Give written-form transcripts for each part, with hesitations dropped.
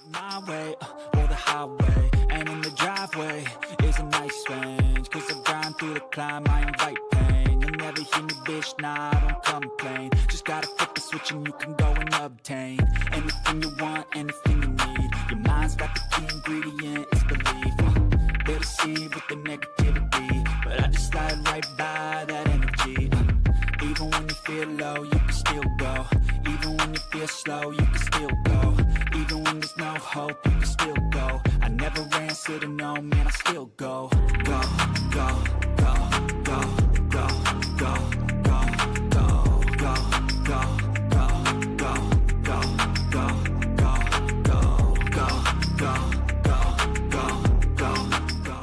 My way, or the highway, and in the driveway is a nice range. Cause I grind through the climb, I invite pain. You'll never hear me, bitch, nah, I don't complain. Just gotta flip the switch and you can go and obtain anything you want, anything you need. Your mind's got the key ingredient, it's belief. They deceive with the negativity, but I just slide right by that energy. Even when you feel low, you can still go. Even when you feel slow, you can still go. Even when there's no hope, you can still go. I never answer to no, man, I still go. Go, go, go, go, go, go, go, go, go, go, go, go, go, go.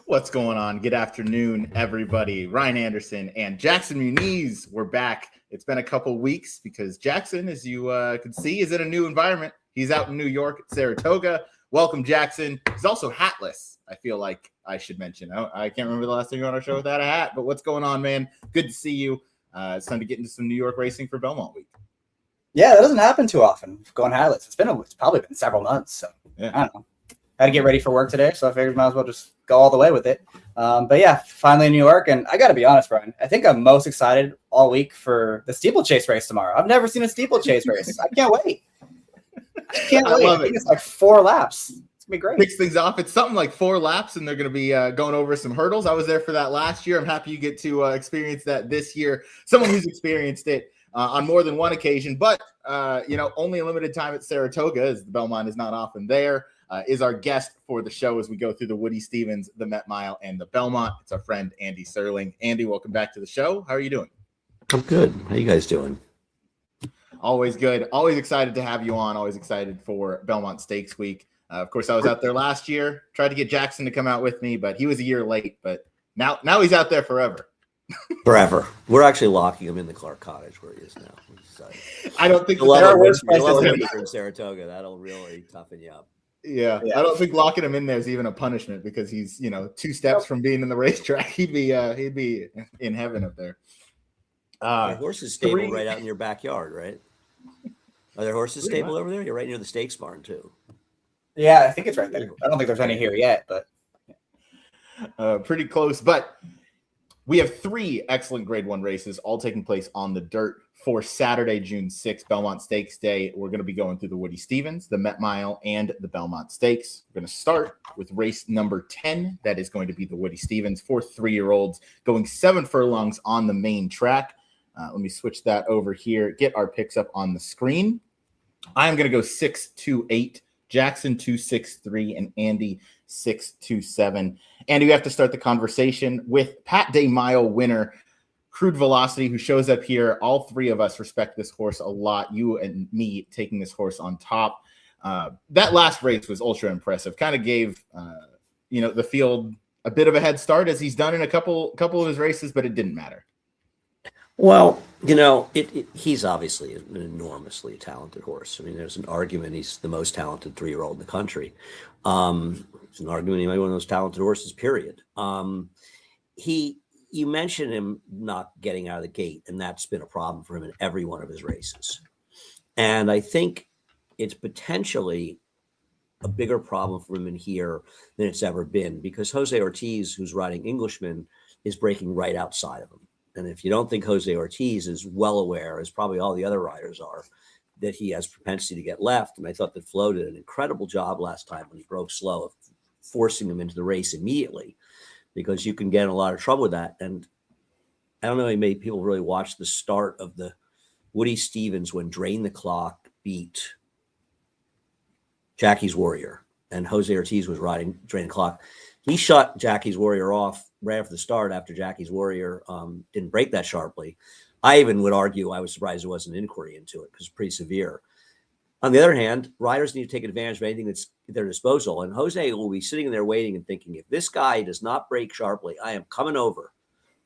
What's going on? Good afternoon, everybody. Ryan Anderson and Jackson Muniz, we're back. It's been a couple weeks because Jackson, as you can see, is in a new environment. He's out in New York at Saratoga. Welcome, Jackson. He's also hatless, I feel like I should mention. I can't remember the last time you were on our show without a hat, but what's going on, man? Good to see you. It's time to get into some New York racing for Belmont Week. Yeah, that doesn't happen too often, going hatless. It's probably been several months, so yeah. I don't know. I had to get ready for work today, so I figured might as well just go all the way with it. But yeah, finally in New York, and I got to be honest, Brian, I think I'm most excited all week for the steeplechase race tomorrow. I've never seen a steeplechase race. I can't wait. I think it's like 4 laps. It's going to be great. Kicks things off. It's something like 4 laps, and they're going to be going over some hurdles. I was there for that last year. I'm happy you get to experience that this year. Someone who's experienced it on more than one occasion, but only a limited time at Saratoga, as the Belmont is not often there. Is our guest for the show as we go through the Woody Stevens, the Met Mile, and the Belmont. It's our friend Andy Serling. Andy, welcome back to the show. How are you doing? I'm good. How you guys doing? Always good. Always excited to have you on. Always excited for Belmont Stakes Week. Of course, I was out there last year. Tried to get Jackson to come out with me, but he was a year late. But now he's out there forever. Forever. We're actually locking him in the Clark Cottage where he is now. I don't think there are worse places in Saratoga. That'll really toughen you up. Yeah, I don't think locking him in there is even a punishment because he's 2 steps from being in the racetrack. He'd be in heaven up there. The horses stable right out in your backyard, right? Are there horses stable over there? You're right near the stakes barn too. Yeah, I think it's right there. I don't think there's any here yet, but pretty close. But we have 3 excellent Grade 1 races, all taking place on the dirt for Saturday, June 6th, Belmont Stakes Day. We're going to be going through the Woody Stevens, the Met Mile, and the Belmont Stakes. We're going to start with race number 10. That is going to be the Woody Stevens for 3-year-olds, going 7 furlongs on the main track. Let me switch that over here. Get our picks up on the screen. I'm going to go 6-2-8, Jackson 2-6-3, and Andy 6-2-7. Andy, we have to start the conversation with Pat Day Mile winner, Crude Velocity, who shows up here. All 3 of us respect this horse a lot. You and me taking this horse on top. That last race was ultra impressive. Kind of gave the field a bit of a head start, as he's done in a couple of his races, but it didn't matter. Well, he's obviously an enormously talented horse. I mean, there's an argument he's the most talented 3-year-old in the country. It's an argument he might be one of those talented horses, period. You mentioned him not getting out of the gate, and that's been a problem for him in every one of his races. And I think it's potentially a bigger problem for him in here than it's ever been, because Jose Ortiz, who's riding Englishman, is breaking right outside of him. And if you don't think Jose Ortiz is well aware, as probably all the other riders are, that he has propensity to get left. And I thought that Flo did an incredible job last time when he broke slow of forcing him into the race immediately, because you can get in a lot of trouble with that. And I don't know how many people really watched the start of the Woody Stevens when Drain the Clock beat Jackie's Warrior and Jose Ortiz was riding Drain the Clock. He shut Jackie's Warrior off right after the start, after Jackie's Warrior didn't break that sharply. I even would argue I was surprised there wasn't an inquiry into it because it's pretty severe. On the other hand, riders need to take advantage of anything that's at their disposal. And Jose will be sitting there waiting and thinking, if this guy does not break sharply, I am coming over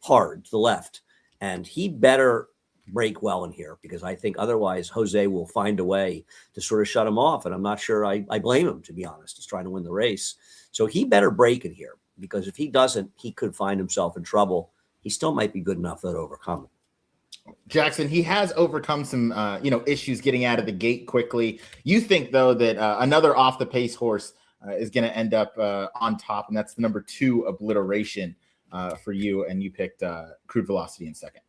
hard to the left. And he better break well in here, because I think otherwise Jose will find a way to sort of shut him off. And I'm not sure I blame him, to be honest. He's trying to win the race. So he better break in here, because if he doesn't, he could find himself in trouble. He still might be good enough to overcome it. Jackson, he has overcome some, issues getting out of the gate quickly. You think, though, that another off-the-pace horse is going to end up on top, and that's the number 2 Obliteration for you, and you picked Crude Velocity in second.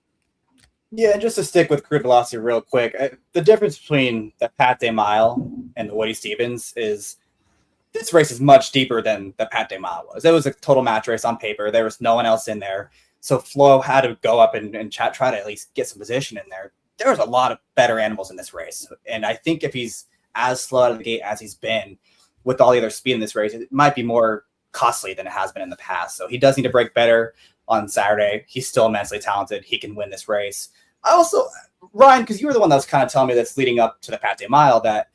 Yeah, just to stick with Crude Velocity real quick, the difference between the Pat Day Mile and the Woody Stevens is this race is much deeper than the Pat Day Mile was. It was a total match race on paper. There was no one else in there. So Flo had to go up and try to at least get some position in there. There was a lot of better animals in this race. And I think if he's as slow out of the gate as he's been with all the other speed in this race, it might be more costly than it has been in the past. So he does need to break better on Saturday. He's still immensely talented. He can win this race. I also, Ryan, because you were the one that was kind of telling me that's leading up to the Pat Day Mile, that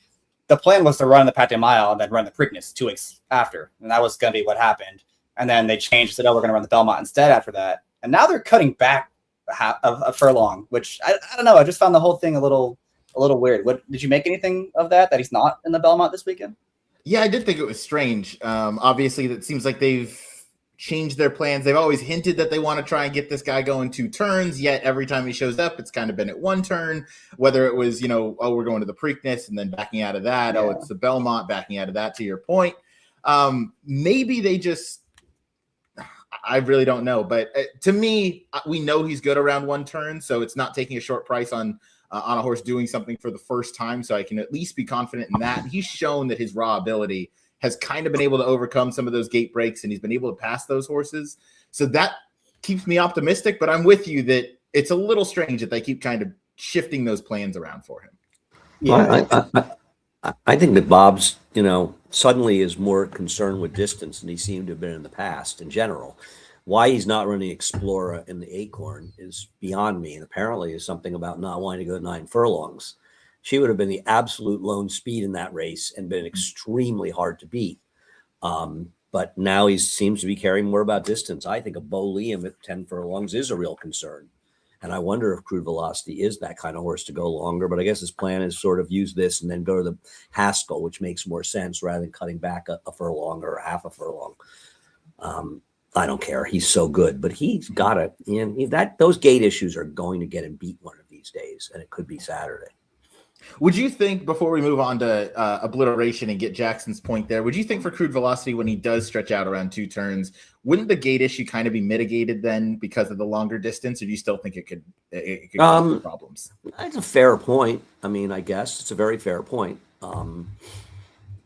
the plan was to run the Pat Day Mile and then run the Preakness 2 weeks after. And that was going to be what happened. And then they changed, said, oh, we're going to run the Belmont instead after that. And now they're cutting back a furlong, which I don't know. I just found the whole thing a little weird. What did you make anything of that he's not in the Belmont this weekend? Yeah, I did think it was strange. Obviously, that seems like they've changed their plans. They've always hinted that they want to try and get this guy going 2 turns, yet every time he shows up, it's kind of been at 1 turn, whether it was, we're going to the Preakness and then backing out of that. Yeah. Oh, it's the Belmont, backing out of that, to your point. Maybe they just, I really don't know. But to me, we know he's good around 1 turn, so it's not taking a short price on a horse doing something for the first time, so I can at least be confident in that. He's shown that his raw ability has kind of been able to overcome some of those gate breaks, and he's been able to pass those horses. So that keeps me optimistic, but I'm with you that it's a little strange that they keep kind of shifting those plans around for him. Yeah. I think that Bob's, suddenly is more concerned with distance than he seemed to have been in the past in general. Why he's not running Explorer in the Acorn is beyond me, and apparently is something about not wanting to go 9 furlongs. She would have been the absolute lone speed in that race and been extremely hard to beat. But now he seems to be caring more about distance. I think a Bo Liam at 10 furlongs is a real concern. And I wonder if Crude Velocity is that kind of horse to go longer. But I guess his plan is sort of use this and then go to the Haskell, which makes more sense rather than cutting back a furlong or half a furlong. I don't care. He's so good. But he's got to, those gate issues are going to get him beat one of these days. And it could be Saturday. Would you think, before we move on to Obliteration and get Jackson's point there, would you think for Crude Velocity, when he does stretch out around 2 turns, wouldn't the gate issue kind of be mitigated then because of the longer distance, or do you still think it could cause problems? That's a fair point. I mean, I guess it's a very fair point.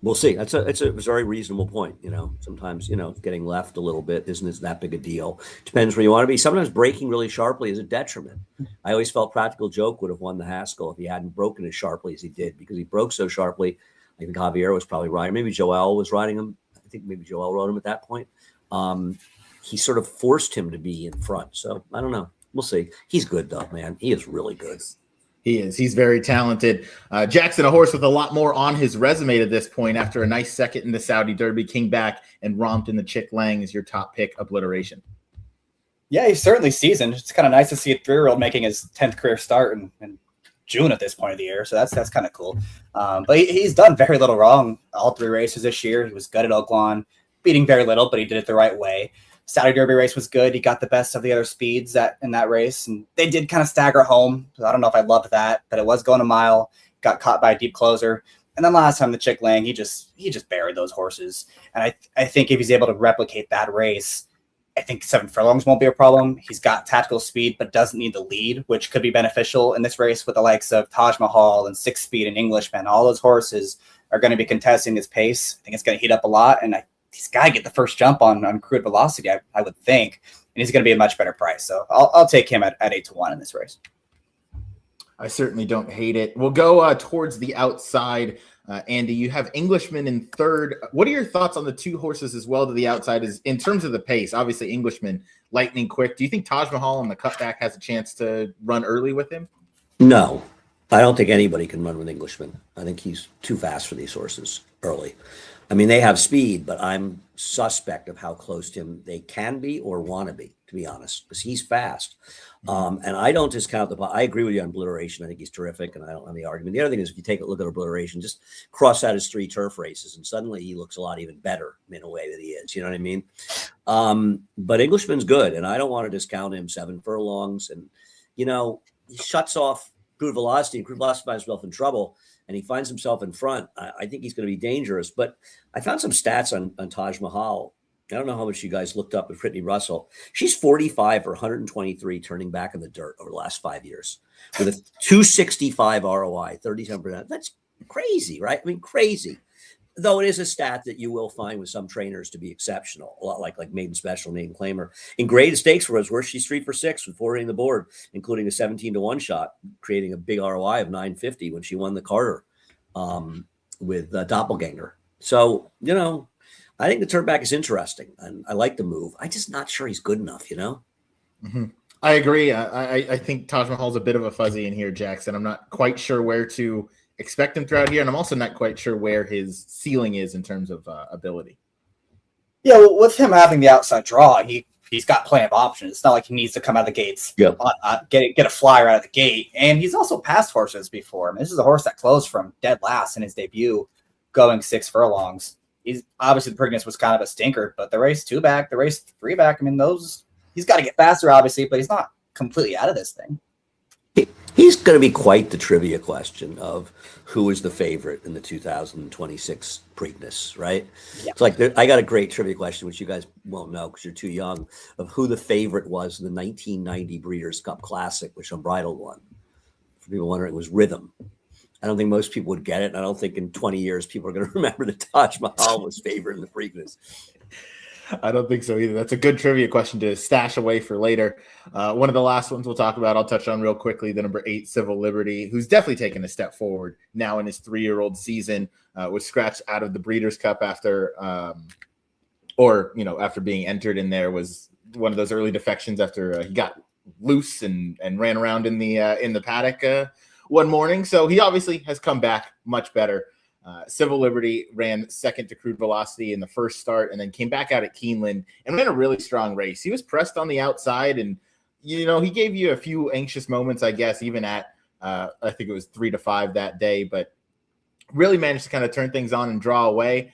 We'll see. It's a very reasonable point. Sometimes, getting left a little bit isn't that big a deal. Depends where you want to be. Sometimes breaking really sharply is a detriment. I always felt Practical Joke would have won the Haskell if he hadn't broken as sharply as he did, because he broke so sharply. I think Javier was probably riding. Maybe Joel was riding him. I think maybe Joel rode him at that point. He sort of forced him to be in front. So I don't know. We'll see. He's good though, man. He is really good. He is. He's very talented. Jackson, a horse with a lot more on his resume at this point, after a nice second in the Saudi Derby, came back and romped in the Chick Lang as your top pick, Obliteration. Yeah, he's certainly seasoned. It's kind of nice to see a 3-year-old making his 10th career start in June at this point of the year. So that's kind of cool. But he's done very little wrong all 3 races this year. He was good at Oaklawn, beating very little, but he did it the right way. Saudi Derby race was good. He got the best of the other speeds in that race, and they did kind of stagger home. So I don't know if I loved that, but it was going a mile. Got caught by a deep closer, and then last time the Chick Lang, he just buried those horses. And I think if he's able to replicate that race, I think 7 furlongs won't be a problem. He's got tactical speed, but doesn't need the lead, which could be beneficial in this race with the likes of Taj Mahal and 6 Speed and Englishman. All those horses are going to be contesting his pace. I think it's going to heat up a lot, and he's got to get the first jump on Crude Velocity, I would think, and he's going to be a much better price. So I'll take him at 8-1 in this race. I certainly don't hate it. We'll go towards the outside. Andy, you have Englishman in third. What are your thoughts on the 2 horses as well to the outside is in terms of the pace? Obviously, Englishman, lightning quick. Do you think Taj Mahal on the cutback has a chance to run early with him? No, I don't think anybody can run with Englishman. I think he's too fast for these horses early. I mean, they have speed, but I'm suspect of how close to him they can be or want to be honest, because he's fast. And I don't discount I agree with you on Obliteration. I think he's terrific, and I don't have the argument. The other thing is, if you take a look at Obliteration, just cross out his 3 turf races, and suddenly he looks a lot even better in a way that he is. You know what I mean? But Englishman's good, and I don't want to discount him 7 furlongs. And, he shuts off Crude Velocity, and Crude Velocity finds himself in trouble, and he finds himself in front. I think he's going to be dangerous. But I found some stats on Taj Mahal. I don't know how much you guys looked up with Brittany Russell. She's 45 for 123 turning back in the dirt over the last 5 years with a 265 ROI, 37%. That's crazy, right? I mean, crazy. Though it is a stat that you will find with some trainers to be exceptional, a lot like Maiden Special, Maiden Claimer. In graded stakes for us, where she's 3 for 6 with 4 hitting the board, including a 17-1 shot, creating a big ROI of 950 when she won the Carter with Doppelganger. So, I think the turn back is interesting, and I like the move. I'm just not sure he's good enough, Mm-hmm. I agree. I think Taj Mahal's a bit of a fuzzy in here, Jackson. I'm not quite sure where to expect him throughout here, and I'm also not quite sure where his ceiling is in terms of ability. Yeah, well, with him having the outside draw, he's got plenty of options. It's not like he needs to come out of the gates, get a flyer out of the gate. And he's also passed horses before. I mean, this is a horse that closed from dead last in his debut, going 6 furlongs. He's obviously the Preakness was kind of a stinker, but the race 2 back, the race 3 back, I mean, those he's got to get faster, obviously, but he's not completely out of this thing. He's going to be quite the trivia question of who is the favorite in the 2026 Preakness, right? Yeah. It's like I got a great trivia question, which you guys won't know because you're too young, of who the favorite was in the 1990 Breeders' Cup Classic, which Unbridled won. For people wondering, it was Rhythm. I don't think most people would get it, and I don't think in 20 years people are going to remember that Taj Mahal was favorite in the Preakness. I don't think so either. That's a good trivia question to stash away for later. One of the last ones we'll talk about, I'll touch on real quickly, the number 8, Civil Liberty, who's definitely taken a step forward now in his 3-year-old season, was scratched out of the Breeders' Cup after being entered in there, was one of those early defections after he got loose and ran around in the paddock one morning. So he obviously has come back much better. Civil Liberty ran second to Crude Velocity in the first start and then came back out at Keeneland and ran a really strong race. He was pressed on the outside and, he gave you a few anxious moments, I guess, even at, I think it was 3-5 that day, but really managed to kind of turn things on and draw away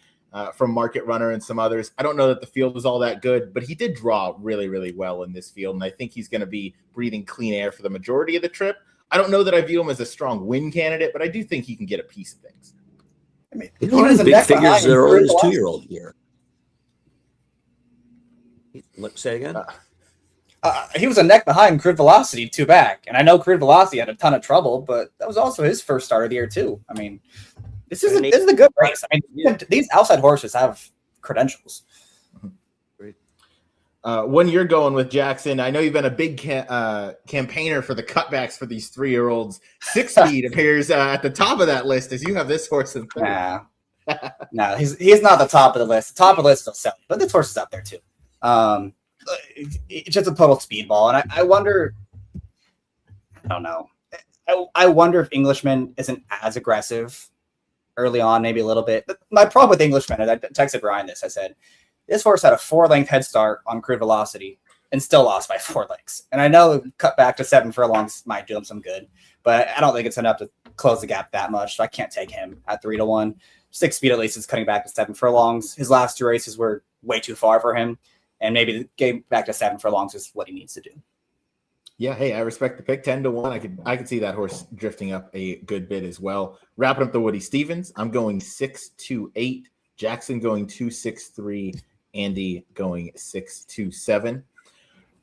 from Market Runner and some others. I don't know that the field was all that good, but he did draw really, really well in this field. And I think he's going to be breathing clean air for the majority of the trip. I don't know that I view him as a strong win candidate, but I do think he can get a piece of things. I mean, he has big figures that are in his 2-year-old year. Say again? He was a neck behind Crude Velocity 2 back. And I know Crude Velocity had a ton of trouble, but that was also his first start of the year, too. I mean, this is a good race. I mean, these outside horses have credentials. When you're going with Jackson, I know you've been a big campaigner for the cutbacks for these 3-year-olds. 6-Speed appears at the top of that list as you have this horse in third. No, he's not the top of the list. The top of the list is 7, but this horse is up there too. It's just a total speedball, and I wonder. I don't know. I wonder if Englishman isn't as aggressive early on, maybe a little bit. My problem with Englishman, and I texted Brian this. I said, this horse had a 4-length head start on Crude Velocity and still lost by 4 lengths. And I know cut back to 7 furlongs might do him some good, but I don't think it's enough to close the gap that much. So I can't take him at 3-1. 6-Speed at least is cutting back to 7 furlongs. His last 2 races were way too far for him, and maybe getting back to 7 furlongs is what he needs to do. Yeah, hey, I respect the pick. 10-1. I could see that horse drifting up a good bit as well. Wrapping up the Woody Stevens, I'm going 6-8. Jackson going 2-6-3. Andy going 6-7.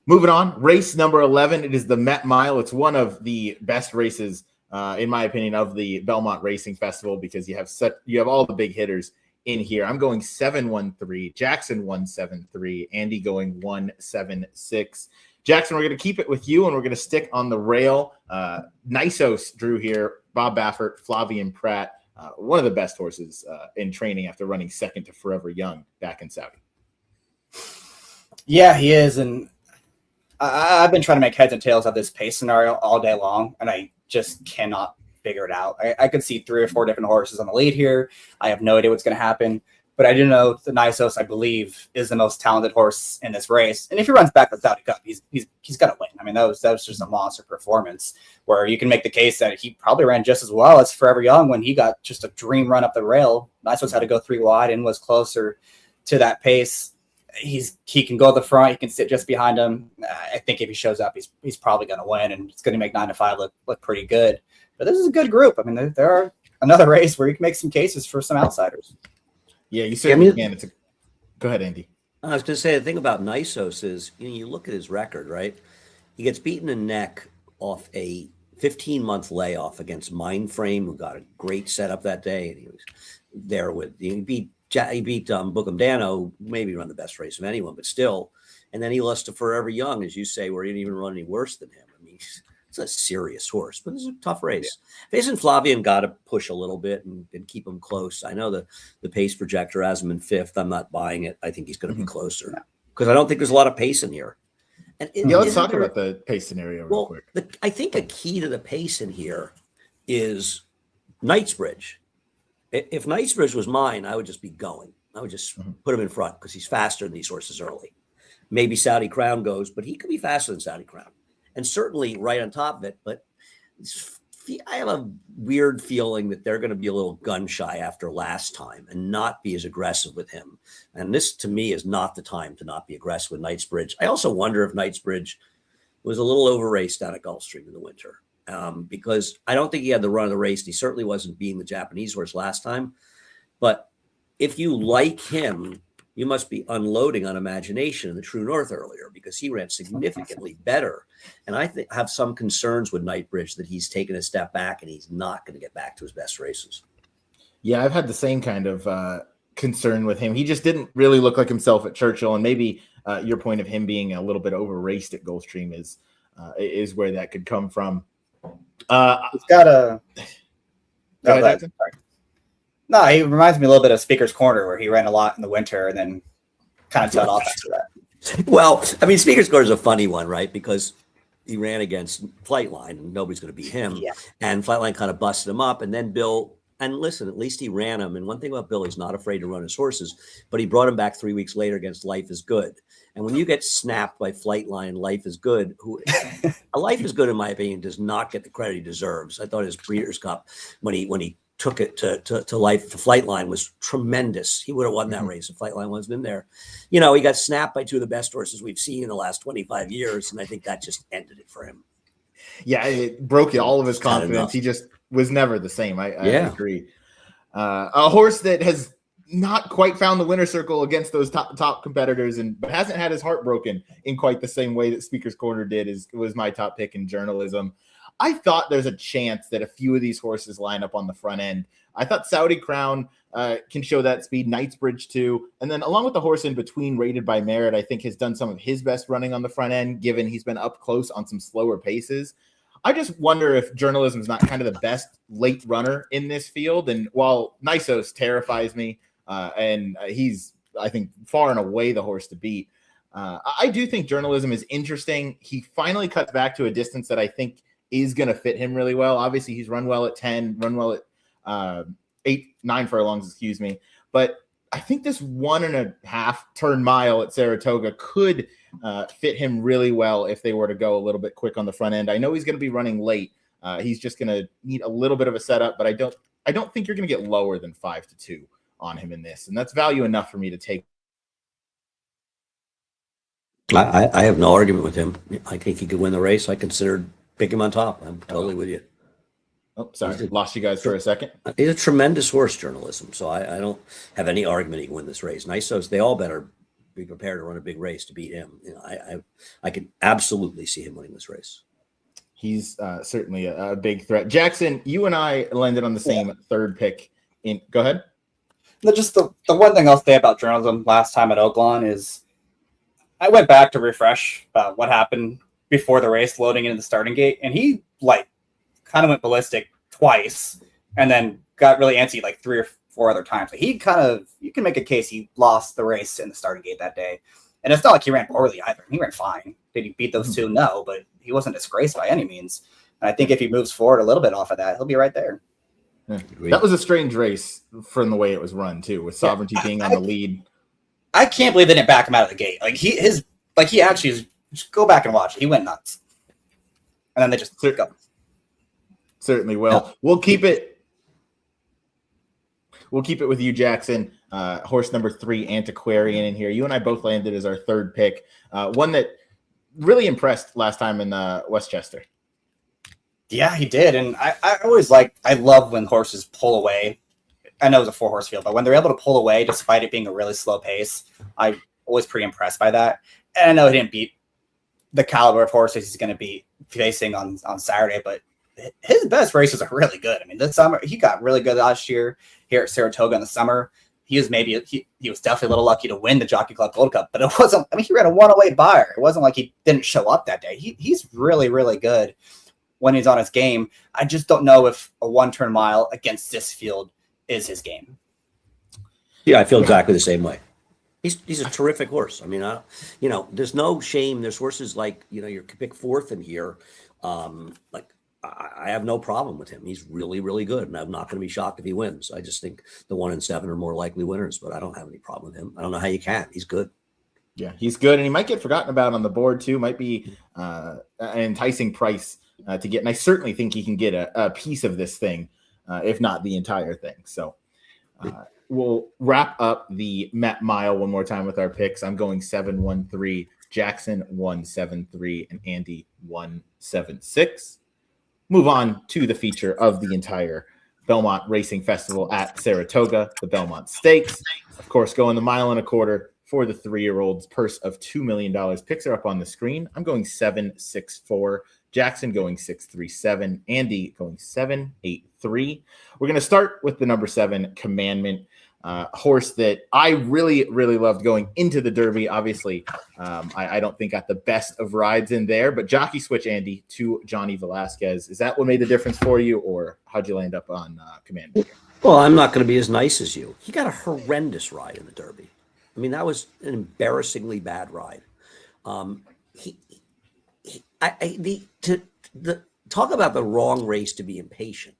Moving on, race number 11. It is the Met Mile. It's one of the best races, in my opinion, of the Belmont Racing Festival because you have all the big hitters in here. I'm going 7-1-3. Jackson 1-7-3. Andy going 1-7-6. Jackson, we're going to keep it with you, and we're going to stick on the rail. Nisos drew here. Bob Baffert, Flavian Pratt, one of the best horses in training after running second to Forever Young back in Saudi. Yeah, he is, and I've been trying to make heads and tails of this pace scenario all day long, and I just cannot figure it out. I could see 3 or 4 different horses on the lead here. I have no idea what's going to happen, but I do know the Nisos, I believe, is the most talented horse in this race. And if he runs back the Saudi Cup, he's going to win. I mean, that was just a monster performance where you can make the case that he probably ran just as well as Forever Young when he got just a dream run up the rail. Nisos had to go 3 wide and was closer to that pace. he can go to the front. He can sit just behind him. I think if he shows up, he's probably going to win, and it's going to make 9 to 5 look pretty good. But this is a good group. I mean, there are another race where you can make some cases for some outsiders. Yeah, you certainly can. Go ahead, Andy. I was going to say the thing about Nisos is, you look at his record, right? He gets beaten in neck off a 15-month layoff against Mindframe, who got a great setup that day, and he was there he beat Bookham Dano, maybe run the best race of anyone, but still. And then he lost to Forever Young, as you say, where he didn't even run any worse than him. I mean, it's a serious horse, but it's a tough race. Yeah. Facing Flavian got to push a little bit and keep him close. I know the pace projector has him in 5th. I'm not buying it. I think he's going to be closer because I don't think there's a lot of pace in here. And let's talk about the pace scenario real quick. I think a key to the pace in here is Knightsbridge. If Knightsbridge was mine, I would just be going. I would just put him in front because he's faster than these horses early. Maybe Saudi Crown goes, but he could be faster than Saudi Crown. And certainly right on top of it. But I have a weird feeling that they're going to be a little gun shy after last time and not be as aggressive with him. And this, to me, is not the time to not be aggressive with Knightsbridge. I also wonder if Knightsbridge was a little over-raced down at Gulfstream in the winter. Because I don't think he had the run of the race. He certainly wasn't beating the Japanese horse last time. But if you like him, you must be unloading on Imagination in the True North earlier because he ran significantly better. And I have some concerns with Knightsbridge that he's taken a step back and he's not going to get back to his best races. Yeah, I've had the same kind of concern with him. He just didn't really look like himself at Churchill. And maybe your point of him being a little bit over-raced at Gulfstream is where that could come from. He's got a. No, he reminds me a little bit of Speaker's Corner, where he ran a lot in the winter and then kind of tailed off after that. Well, I mean, Speaker's Corner is a funny one, right? Because he ran against Flightline, and nobody's going to beat him. Yeah. And Flightline kind of busted him up, and then Bill. And listen, at least he ran him. And one thing about Bill, he's not afraid to run his horses, but he brought him back 3 weeks later against Life is Good. And when you get snapped by Flightline, Life is Good, Life is Good, in my opinion, does not get the credit he deserves. I thought his Breeders' Cup, when he took it to Flightline, was tremendous. He would have won that race if Flightline wasn't in there. He got snapped by 2 of the best horses we've seen in the last 25 years. And I think that just ended it for him. Yeah, it broke all of his confidence. He just was never the same. I agree. A horse that has not quite found the winner's circle against those top competitors but hasn't had his heart broken in quite the same way that Speaker's Corner did was my top pick in journalism. I thought there's a chance that a few of these horses line up on the front end. I thought Saudi Crown can show that speed, Knightsbridge too. And then along with the horse in between, Rated by Merit, I think has done some of his best running on the front end, given he's been up close on some slower paces. I just wonder if journalism is not kind of the best late runner in this field. And while Nisos terrifies me, and he's, I think, far and away the horse to beat, I do think journalism is interesting. He finally cuts back to a distance that I think is going to fit him really well. Obviously, he's run well at 10, run well at 9 furlongs, excuse me. But I think this 1.5 turn mile at Saratoga could fit him really well if they were to go a little bit quick on the front end. I know he's going to be running late. He's just going to need a little bit of a setup, but I don't think you're going to get lower than 5-2 on him in this. And that's value enough for me to take. I have no argument with him. I think he could win the race. I considered pick him on top. I'm totally with you. Oh, sorry. Lost you guys for a second. He's a tremendous horse, journalism. So I don't have any argument he can win this race. Nisos, they all better be prepared to run a big race to beat him. I could absolutely see him winning this race. He's certainly a big threat. Jackson, you and I landed on the same third pick. Go ahead. Just the one thing I'll say about journalism last time at Oaklawn is I went back to refresh about what happened before the race loading into the starting gate, and he kind of went ballistic twice and then got really antsy 3 or 4 other times. You can make a case he lost the race in the starting gate that day. And it's not like he ran poorly either. He ran fine. Did he beat those 2? No, but he wasn't disgraced by any means. And I think if he moves forward a little bit off of that, he'll be right there. Yeah. That was a strange race from the way it was run too, with Sovereignty being on the lead. I can't believe they didn't back him out of the gate. He actually just go back and watch it. He went nuts. And then they just go. Certainly will. Yeah. We'll keep it with you, Jackson. horse number 3, Antiquarian, in here. You and I both landed as our third pick. One that really impressed last time in Westchester. Yeah, he did. And I love when horses pull away. I know it was a 4-horse field, but when they're able to pull away despite it being a really slow pace, I'm always pretty impressed by that. And I know he didn't beat the caliber of horses he's going to be facing on Saturday, but his best races are really good. I mean, this summer he got really good last year here at Saratoga in the summer. He was definitely a little lucky to win the Jockey Club Gold Cup, but it wasn't. I mean, he ran a 108 buyer. It wasn't like he didn't show up that day. He's really, really good when he's on his game. I just don't know if a 1-turn mile against this field is his game. Yeah, I feel exactly the same way. He's a terrific horse. I mean, there's no shame. There's horses like, you pick 4th in here. I have no problem with him. He's really, really good. And I'm not going to be shocked if he wins. I just think the 1 and 7 are more likely winners, but I don't have any problem with him. I don't know how you can. He's good. Yeah, he's good. And he might get forgotten about on the board too. Might be an enticing price to get. And I certainly think he can get a piece of this thing, if not the entire thing. So we'll wrap up the Met Mile one more time with our picks. I'm going 7-1-3, Jackson 1-7-3, and Andy 1-7-6. Move on to the feature of the entire Belmont Racing Festival at Saratoga, the Belmont Stakes. Of course, going the 1.25 miles for the 3-year-olds, purse of $2 million. Picks are up on the screen. I'm going 7-6-4. Jackson going 6-3-7. Andy going 7-8-3. We're going to start with the number 7, Commandment. Horse that I really, really loved going into the Derby. Obviously, I don't think got the best of rides in there, but jockey switch, Andy, to Johnny Velasquez. Is that what made the difference for you, or how'd you land up on Commandment here? Well, I'm not going to be as nice as you. He got a horrendous ride in the Derby. I mean, that was an embarrassingly bad ride. Talk about the wrong race to be impatient.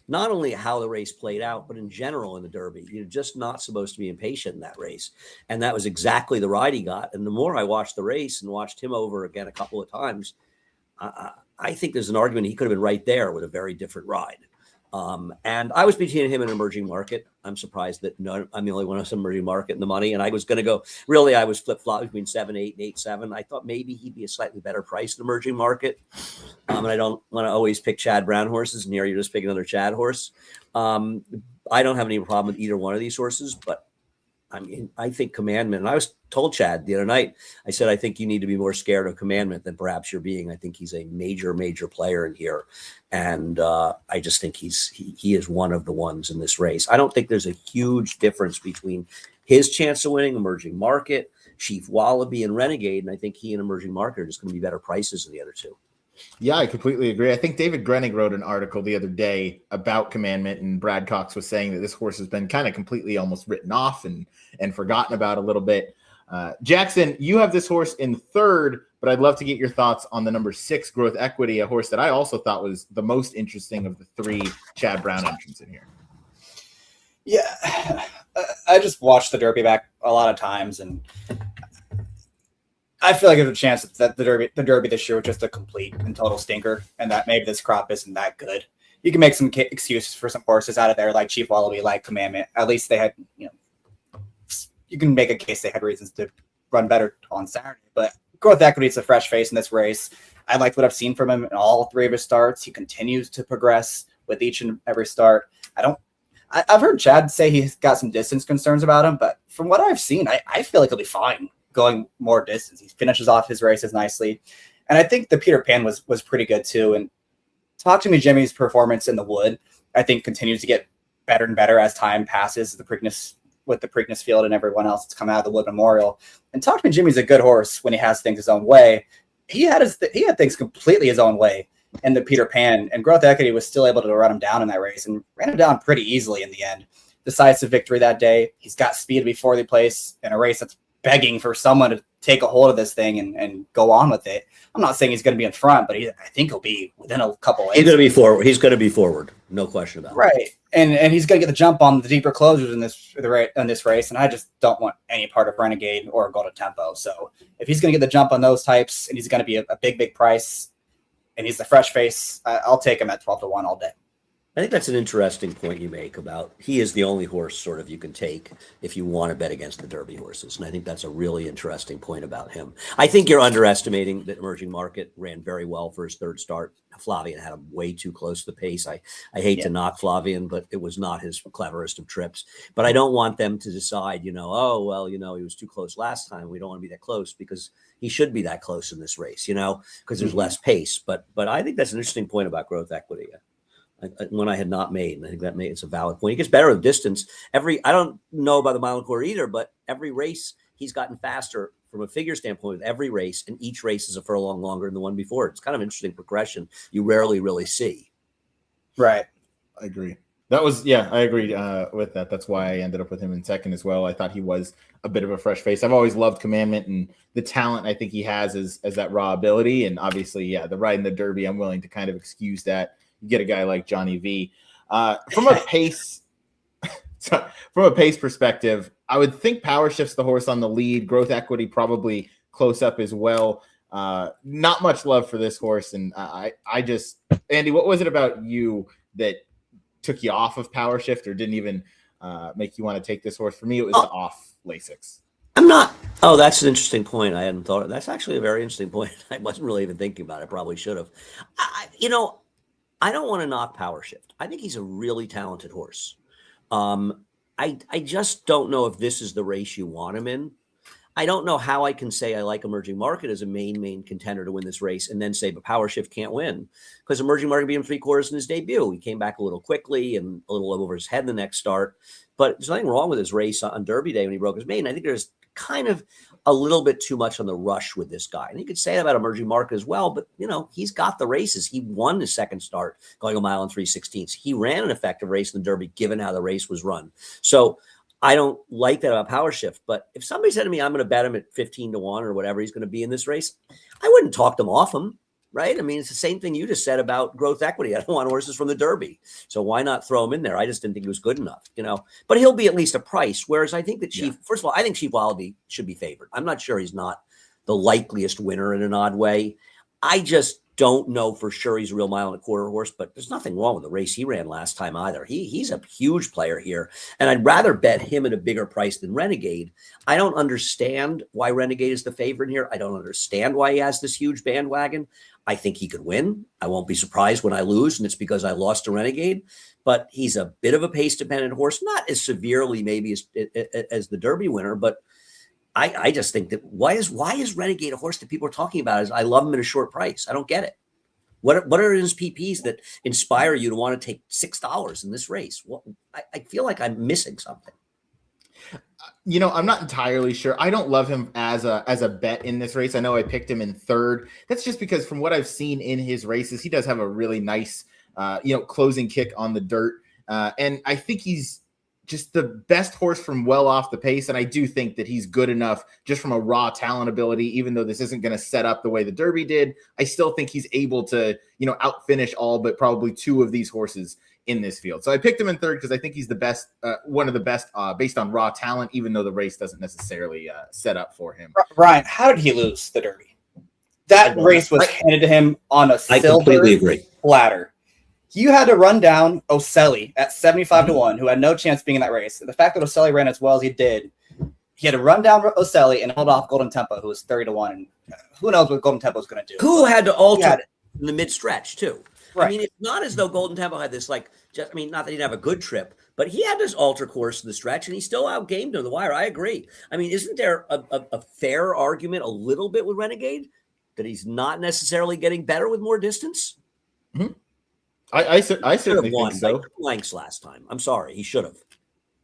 Not only how the race played out, but in general in the Derby, you're just not supposed to be impatient in that race. And that was exactly the ride he got. And the more I watched the race and watched him over again a couple of times, I think there's an argument he could have been right there with a very different ride. And I was between him and Emerging Market. I'm surprised that I'm the only one who's Emerging Market in the money. And I was going to go, really, I was flip-flop between 7-8 and 8-7. I thought maybe he'd be a slightly better price than Emerging Market. And I don't want to always pick Chad Brown horses. And here you just pick another Chad horse. I don't have any problem with either one of these horses, but I mean, I think Commandment, and I was told Chad the other night, I said, I think you need to be more scared of Commandment than perhaps you're being. I think he's a major, major player in here. And I just think he is one of the ones in this race. I don't think there's a huge difference between his chance of winning, Emerging Market, Chief Wallaby, and Renegade. And I think he and Emerging Market are just going to be better prices than the other two. Yeah, I completely agree. I think David Grenig wrote an article the other day about Commandment, and Brad Cox was saying that this horse has been kind of completely almost written off and forgotten about a little bit. Jackson, you have this horse in 3rd, but I'd love to get your thoughts on the number 6, Growth Equity, a horse that I also thought was the most interesting of the 3 Chad Brown entrants in here. Yeah, I just watched the Derby back a lot of times, and I feel like there's a chance that the Derby this year was just a complete and total stinker, and that maybe this crop isn't that good. You can make some excuses for some horses out of there, like Chief Wallaby, like Commandment. At least they had, you can make a case they had reasons to run better on Saturday. But Growth Equity is a fresh face in this race. I like what I've seen from him in all 3 of his starts. He continues to progress with each and every start. I've heard Chad say he's got some distance concerns about him, but from what I've seen, I feel like he'll be fine going more distance. He finishes off his races nicely. And I think the Peter Pan was pretty good too. And Talk to Me Jimmy's performance in the Wood, I think, continues to get better and better as time passes with the Preakness field and everyone else that's come out of the Wood Memorial. And Talk to Me Jimmy's a good horse when he has things his own way. He had things completely his own way in the Peter Pan, and Growth Equity was still able to run him down in that race and ran him down pretty easily in the end. Decisive victory that day. He's got speed to be 4th place in a race that's begging for someone to take a hold of this thing and go on with it. I'm not saying he's going to be in front, but I think he'll be within a couple. He's going to be forward. He's going to be forward. No question about it. Right. And he's going to get the jump on the deeper closers in this race. And I just don't want any part of Renegade or Golden Tempo. So if he's going to get the jump on those types and he's going to be a big, big price and he's the fresh face, I'll take him at 12-1 all day. I think that's an interesting point you make about he is the only horse sort of you can take if you want to bet against the Derby horses. And I think that's a really interesting point about him. I think you're underestimating that Emerging Market ran very well for his third start. Flavien had him way too close to the pace. I hate to knock Flavien, but it was not his cleverest of trips. But I don't want them to decide, he was too close last time. We don't want to be that close because he should be that close in this race, because there's less pace. But I think that's an interesting point about growth equity. One I had not made, and I think it's a valid point. He gets better with distance. I don't know about the mile and quarter either, but every race he's gotten faster from a figure standpoint with every race, and each race is a furlong longer than the one before. It's kind of interesting progression you rarely really see. Right. I agree. I agreed with that. That's why I ended up with him in second as well. I thought he was a bit of a fresh face. I've always loved Commandment and the talent I think he has as that raw ability. And obviously, the ride in the Derby, I'm willing to kind of excuse that. You get a guy like Johnny V. From a pace perspective, I would think Power Shift's the horse on the lead. Growth Equity probably close up as well. Not much love for this horse. And I just, Andy, what was it about you that took you off of Power Shift or didn't even make you want to take this horse? For me, it was the off Lasix. I'm not. Oh, that's an interesting point. I hadn't thought of. That's actually a very interesting point. I wasn't really even thinking about it. Probably should have. I don't want to knock Power Shift. I think he's a really talented horse. I just don't know if this is the race you want him in. I don't know how I can say I like Emerging Market as a main contender to win this race and then say, but Power Shift can't win because Emerging Market beat him 3/4 in his debut. He came back a little quickly and a little over his head in the next start, but there's nothing wrong with his race on Derby Day when he broke his maiden. I think there's kind of a little bit too much on the rush with this guy. And you could say that about Emerging Market as well, but he's got the races. He won his second start going a mile and 3/16. He ran an effective race in the Derby, given how the race was run. So I don't like that about Power Shift, but if somebody said to me, I'm going to bet him at 15-1 or whatever he's going to be in this race, I wouldn't talk them off him, right? I mean, it's the same thing you just said about Growth Equity. I don't want horses from the Derby, so why not throw him in there? I just didn't think he was good enough, but he'll be at least a price. Whereas I think that first of all, I think Chief Wallaby should be favored. I'm not sure he's not the likeliest winner in an odd way. I just don't know for sure he's a real mile and a quarter horse, but there's nothing wrong with the race he ran last time either. He's a huge player here, and I'd rather bet him at a bigger price than Renegade. I don't understand why Renegade is the favorite here. I don't understand why he has this huge bandwagon. I think he could win. I won't be surprised when I lose, and it's because I lost to Renegade, but he's a bit of a pace-dependent horse, not as severely maybe as the Derby winner, but I just think that why is Renegade a horse that people are talking about? Is I love him at a short price. I don't get it. What are his PPs that inspire you to want to take $6 in this race? Well, I feel like I'm missing something. I'm not entirely sure. I don't love him as a bet in this race. I know I picked him in third. That's just because from what I've seen in his races, he does have a really nice, closing kick on the dirt. And I think he's just the best horse from well off the pace. And I do think that he's good enough just from a raw talent ability, even though this isn't going to set up the way the Derby did. I still think he's able to, outfinish all but probably two of these horses in this field. So I picked him in third because I think he's the best, one of the best based on raw talent, even though the race doesn't necessarily set up for him. Ryan, how did he lose the Derby? That race was handed to him on a silver platter. You had to run down Oselli at 75-1, who had no chance being in that race. The fact that Oselli ran as well as he did, he had to run down Oselli and hold off Golden Tempo, who was 30-1. And who knows what Golden Tempo is going to do? Who had to alter in the mid-stretch, too. Right. I mean, it's not as though Golden Tempo had this, not that he didn't have a good trip, but he had this alter course in the stretch, and he still outgamed him the wire. I agree. I mean, isn't there a fair argument a little bit with Renegade that he's not necessarily getting better with more distance? Mm-hmm. I certainly think so. Lengths last time. I'm sorry, he should have.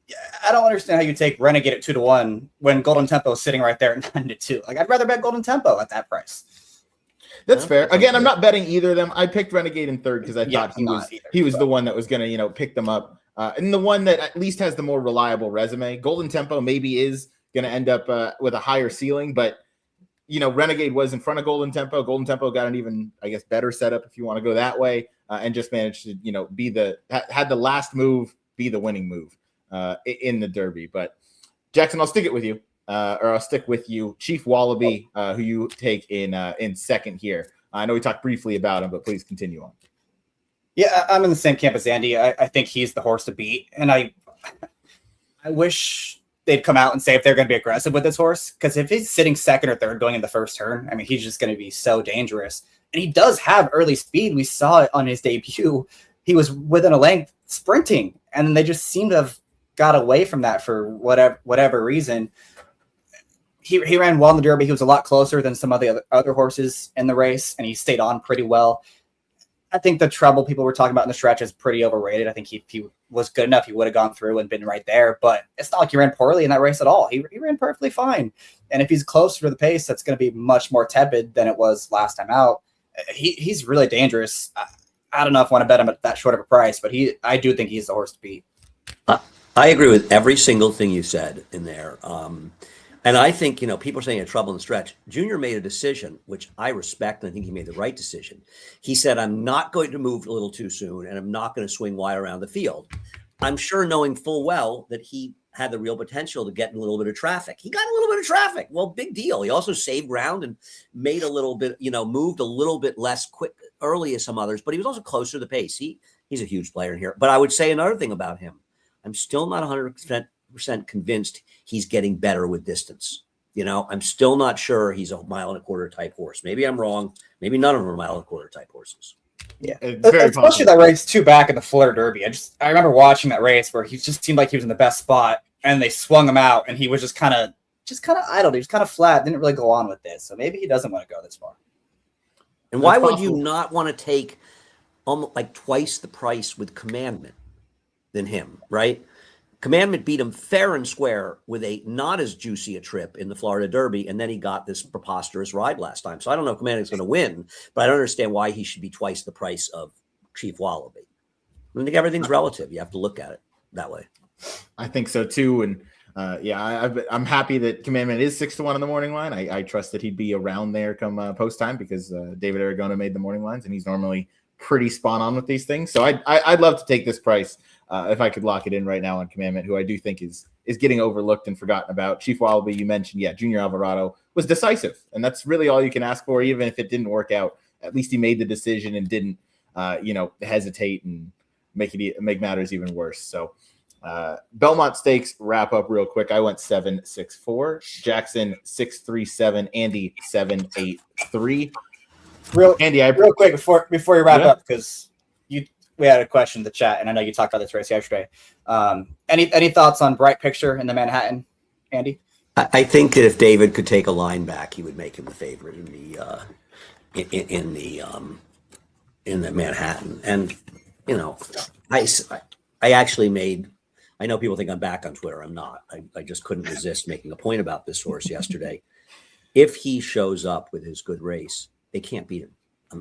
Yeah, I don't understand how you take Renegade at 2-1 when Golden Tempo is sitting right there at 9-2. I'd rather bet Golden Tempo at that price. That's fair. Again, I'm not betting either of them. I picked Renegade in third because I thought he was the one that was going to pick them up, and the one that at least has the more reliable resume. Golden Tempo maybe is going to end up with a higher ceiling, but Renegade was in front of Golden Tempo. Golden Tempo got an even, I guess, better setup if you want to go that way. And just managed to, had the last move be the winning move in the Derby. But Jackson, I'll stick it with you, or I'll stick with you, Chief Wallaby, who you take in second here. I know we talked briefly about him, but please continue on. Yeah, I'm in the same camp as Andy. I think he's the horse to beat, and I wish they'd come out and say if they're going to be aggressive with this horse, because if he's sitting second or third going in the first turn, I mean, he's just going to be so dangerous. And he does have early speed. We saw it on his debut. He was within a length sprinting, and they just seem to have got away from that for whatever reason. He ran well in the Derby. He was a lot closer than some of the other horses in the race, and he stayed on pretty well. I think the trouble people were talking about in the stretch is pretty overrated. I think if he was good enough, he would have gone through and been right there. But it's not like he ran poorly in that race at all. He ran perfectly fine. And if he's closer to the pace, that's going to be much more tepid than it was last time out. He's really dangerous. I don't know if I want to bet him at that short of a price, but I do think he's the horse to beat. I agree with every single thing you said in there. And I think, people are saying he had trouble in the stretch. Junior made a decision, which I respect, and I think he made the right decision. He said, I'm not going to move a little too soon, and I'm not going to swing wide around the field. I'm sure knowing full well that he had the real potential to get in a little bit of traffic. He got a little bit of traffic. Well, big deal. He also saved ground and made a little bit, moved a little bit less quick early as some others, but he was also closer to the pace. He's a huge player in here. But I would say another thing about him. I'm still not 100% convinced he's getting better with distance. I'm still not sure he's a 1.25 mile type horse. Maybe I'm wrong. Maybe none of them are 1.25 mile type horses. Yeah, especially that race two back in the Florida Derby. I remember watching that race where he just seemed like he was in the best spot, and they swung him out, and he was just kind of idle. He was kind of flat. Didn't really go on with this. So maybe he doesn't want to go this far. And why would you not want to take almost like twice the price with Commandment than him, right? Commandment beat him fair and square with a not as juicy a trip in the Florida Derby, and then he got this preposterous ride last time. So I don't know if Commandment's going to win, but I don't understand why he should be twice the price of Chief Wallaby. I think everything's relative. You have to look at it that way. I think so too, and I'm happy that Commandment is 6-1 in the morning line. I trust that he'd be around there come post time because David Aragona made the morning lines, and he's normally pretty spot on with these things. So I'd love to take this price. If I could lock it in right now on Commandment, who I do think is getting overlooked and forgotten about. Chief Wallaby, you mentioned, Junior Alvarado was decisive, and that's really all you can ask for. Even if it didn't work out, at least he made the decision and didn't, hesitate and make matters even worse. So, Belmont Stakes wrap up real quick. I went 7-6-4, Jackson 6-3-7, Andy 7-8-3. Andy, real quick before you wrap up, because we had a question in the chat, and I know you talked about this race yesterday. Any thoughts on Bright Picture in the Manhattan, Andy? I think that if David could take a line back, he would make him the favorite in the Manhattan. And I actually made. I know people think I'm back on Twitter. I'm not. I just couldn't resist making a point about this horse yesterday. If he shows up with his good race, they can't beat him.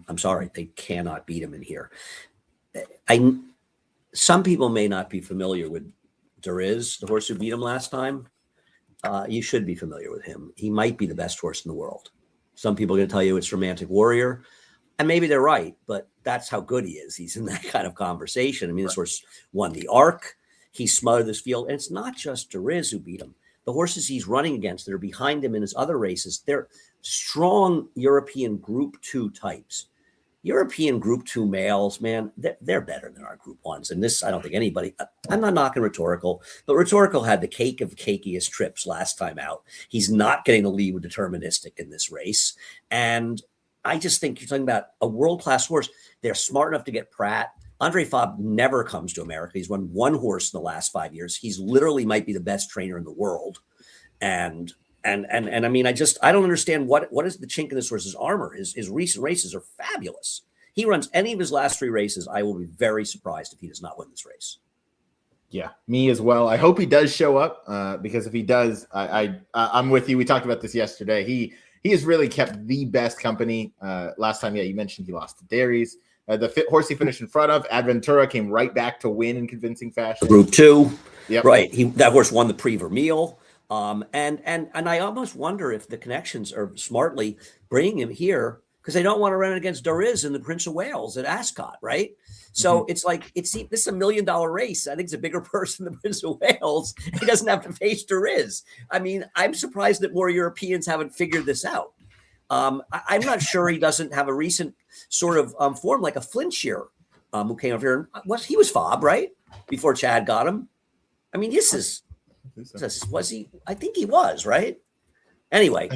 I'm sorry, they cannot beat him in here. Some people may not be familiar with Duriz, the horse who beat him last time. You should be familiar with him. He might be the best horse in the world. Some people are going to tell you it's Romantic Warrior, and maybe they're right, but that's how good he is. He's in that kind of conversation. I mean, this horse won the Arc. He smothered this field, and it's not just Duriz who beat him. The horses he's running against that are behind him in his other races, they're strong European Group 2 types. European Group 2 males, man, they're better than our Group 1s. And this, I don't think anybody, I'm not knocking Rhetorical, but Rhetorical had the cake of cakiest trips last time out. He's not getting the lead with Deterministic in this race. And I just think you're talking about a world-class horse. They're smart enough to get Pratt. Andre Fabre never comes to America. He's run one horse in the last 5 years. He's literally might be the best trainer in the world. And I mean, I don't understand what is the chink in this horse's armor. His recent races are fabulous. He runs any of his last 3 races. I will be very surprised if he does not win this race. Yeah, me as well. I hope he does show up because if he does, I'm with you. We talked about this yesterday. He has really kept the best company. Last time, you mentioned he lost to Dairies. The horse he finished in front of, Adventura, came right back to win in convincing fashion. Group 2. Yep. Right. That horse won the Prix Vermeil. And I almost wonder if the connections are smartly bringing him here because they don't want to run against Duriz in the Prince of Wales at Ascot, right? So it's like this is $1 million race. I think it's a bigger purse than the Prince of Wales. He doesn't have to face Duriz. I mean, I'm surprised that more Europeans haven't figured this out. I'm not sure he doesn't have a recent sort of form like a Flintshire who came over here. He was fob, right? Before Chad got him. I mean, was he? I think he was, right? Anyway,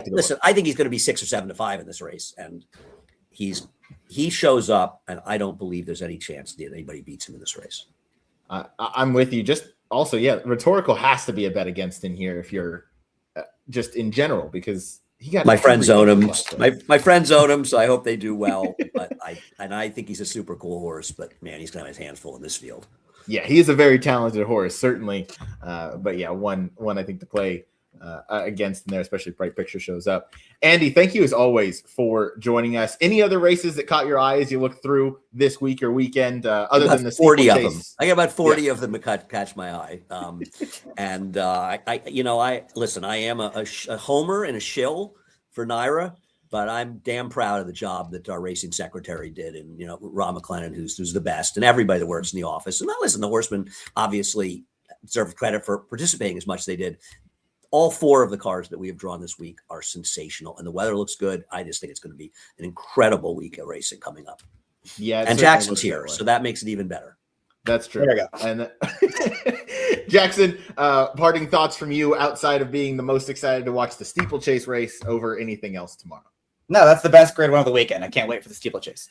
listen, I think he's going to be 6 or 7 to 5 in this race. And he shows up, and I don't believe there's any chance that anybody beats him in this race. I'm with you. Just also, rhetorical has to be a bet against in here if you're just in general, because he got my friends own him. My friends own him, so I hope they do well. But I think he's a super cool horse. But man, he's gonna have his hands full in this field. Yeah, he is a very talented horse, certainly. But yeah, one I think to play against in there, especially if Bright Picture shows up. Andy, thank you as always for joining us. Any other races that caught your eye as you look through this week or weekend, other than the 40 of them? I got about 40 of them that catch my eye. And I listen. I am a homer and a shill for Naira, but I'm damn proud of the job that our racing secretary did, and Rob McLennan, who's the best, and everybody that works in the office. And listen, the horsemen obviously deserve credit for participating as much as they did. All 4 of the cars that we have drawn this week are sensational, and the weather looks good. I just think it's going to be an incredible week of racing coming up. Yeah, and Jackson's here, so that makes it even better. That's true. There you go. And Jackson, parting thoughts from you outside of being the most excited to watch the steeplechase race over anything else tomorrow? No, that's the best grade 1 of the weekend. I can't wait for the steeplechase.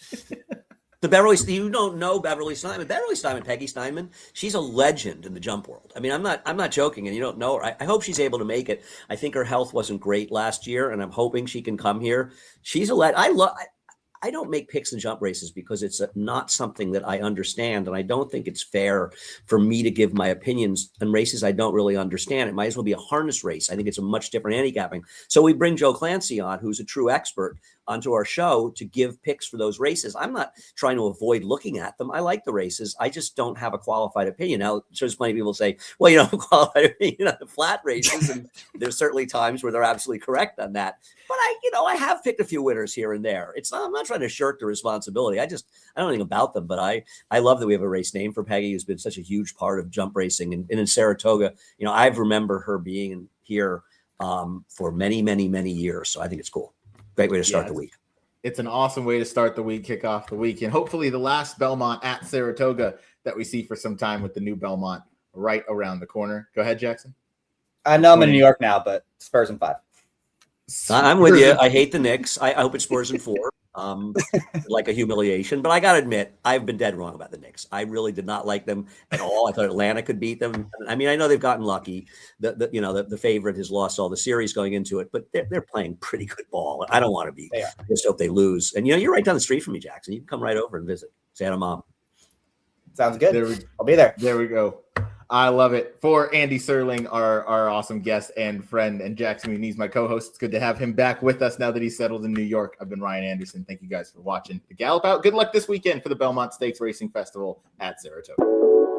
You don't know Beverly Steinman. Beverly Steinman, Peggy Steinman, she's a legend in the jump world. I mean, I'm not joking, and you don't know her. I hope she's able to make it. I think her health wasn't great last year, and I'm hoping she can come here. She's a legend. I don't make picks in jump races because it's not something that I understand, and I don't think it's fair for me to give my opinions on races I don't really understand. It might as well be a harness race. I think it's a much different handicapping. So we bring Joe Clancy on, who's a true expert, onto our show to give picks for those races. I'm not trying to avoid looking at them. I like the races. I just don't have a qualified opinion. Now, there's plenty of people say, well, you don't have a qualified opinion on the flat races, and there's certainly times where they're absolutely correct on that. But I have picked a few winners here and there. I'm not trying to shirk the responsibility. I don't know anything about them, but I love that we have a race name for Peggy, who's been such a huge part of jump racing. And in Saratoga, I remember her being here for many, many, many years. So I think it's cool. Great way to start the week. It's an awesome way to start the week, kick off the week, and hopefully the last Belmont at Saratoga that we see for some time with the new Belmont right around the corner. Go ahead, Jackson. I know I'm in New York now, but Spurs in 5. I'm with you. I hate the Knicks. I hope it's Spurs in 4. Like a humiliation, but I got to admit, I've been dead wrong about the Knicks. I really did not like them at all. I thought Atlanta could beat them. I mean, I know they've gotten lucky. The favorite has lost all the series going into it, but they're playing pretty good ball. I don't want to be. I just hope they lose. And you're right down the street from me, Jackson. You can come right over and visit. Say hi to Mom. Sounds good. I'll be there. There we go. I love it. For Andy Serling, our awesome guest and friend, and Jackson Muniz, my co-host, it's good to have him back with us now that he's settled in New York. I've been Ryan Anderson. Thank you guys for watching the Gallop Out. Good luck this weekend for the Belmont Stakes Racing Festival at Saratoga.